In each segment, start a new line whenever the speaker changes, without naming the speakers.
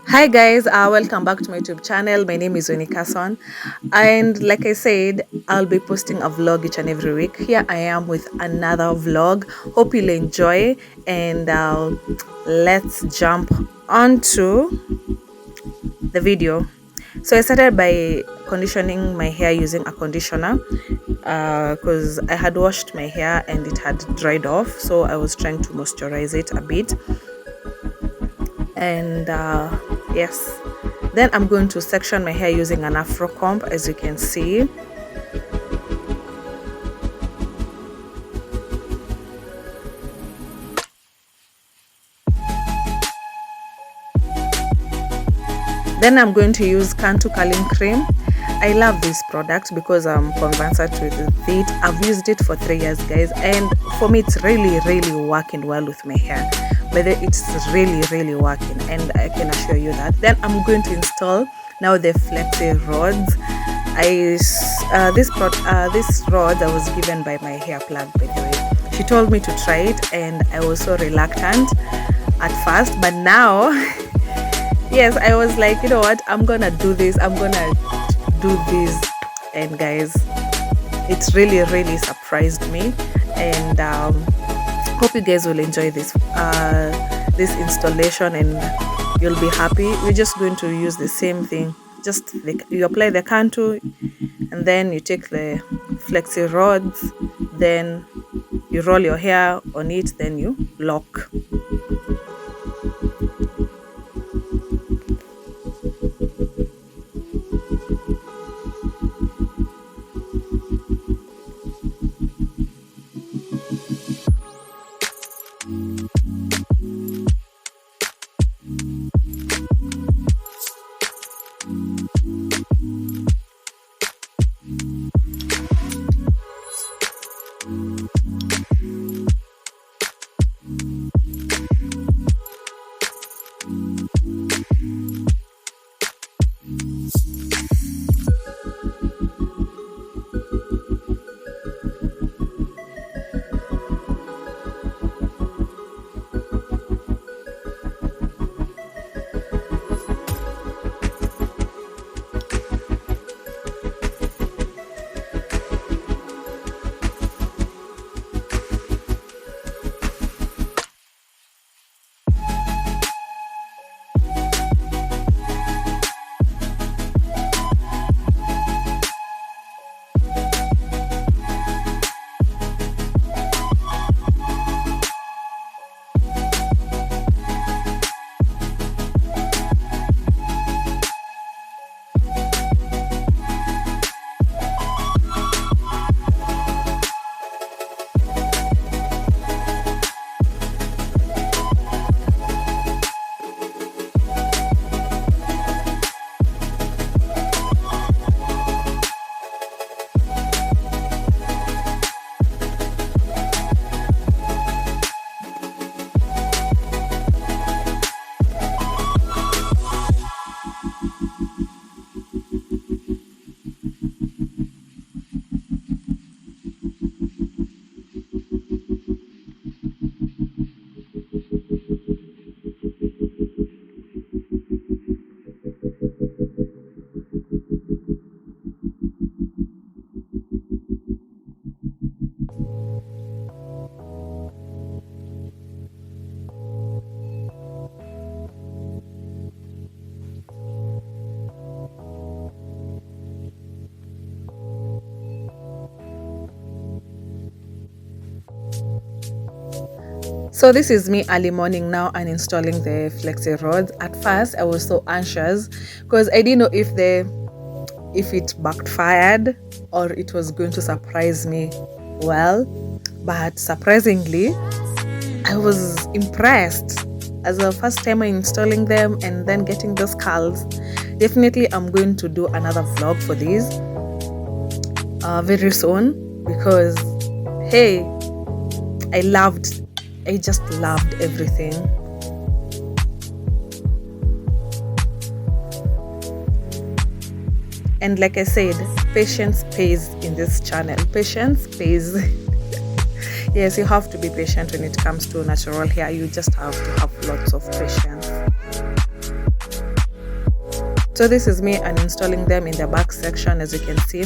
Hi guys, welcome back to my YouTube channel. My name is Winnie, and like I said, I'll be posting a vlog each and every week. Here I am with another vlog. Hope you'll enjoy, and let's jump onto the video. So I started by conditioning my hair using a conditioner because I had washed my hair and it had dried off, so I was trying to moisturize it a bit. And yes, then I'm going to section my hair using an afro comb, as you can see. Then I'm going to use Cantu curling cream. I love this product because I'm conversant with it. I've used it for 3 years, guys, and for me it's really working well with my hair. But it's really working, and I can assure you that. Then I'm going to install now the Flexi rods. This rod I was given by my hair plug, by the way. She told me to try it, and I was so reluctant at first, but now yes, I was like, you know what, I'm gonna do this, and guys, it's really surprised me, and hope you guys will enjoy this installation, and you'll be happy. We're just going to use the same thing. Just you apply the cantu, and then you take the flexi rods, then you roll your hair on it, then you lock. So this is me early morning now and installing the flexi rods. At first I was so anxious because I didn't know if it backfired or it was going to surprise me well, but surprisingly I was impressed. As a first time installing them and then getting those curls. Definitely I'm going to do another vlog for these very soon, because hey, I just loved everything. And like I said, patience pays in this channel. Patience pays. Yes, you have to be patient when it comes to natural hair. You just have to have lots of patience. So this is me uninstalling them in the back section, as you can see.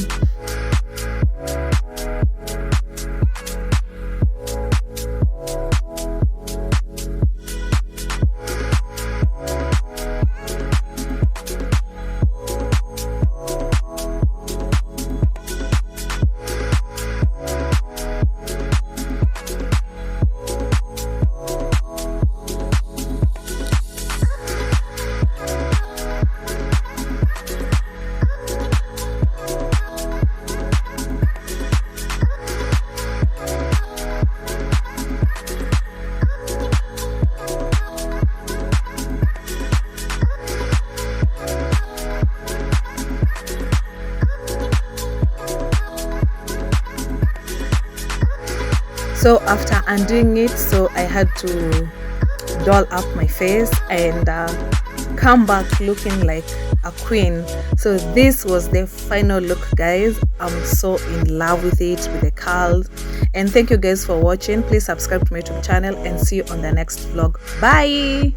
So after undoing it, so I had to doll up my face and come back looking like a queen. So this was the final look, guys. I'm so in love with it, with the curls. And thank you guys for watching. Please subscribe to my YouTube channel and see you on the next vlog. Bye.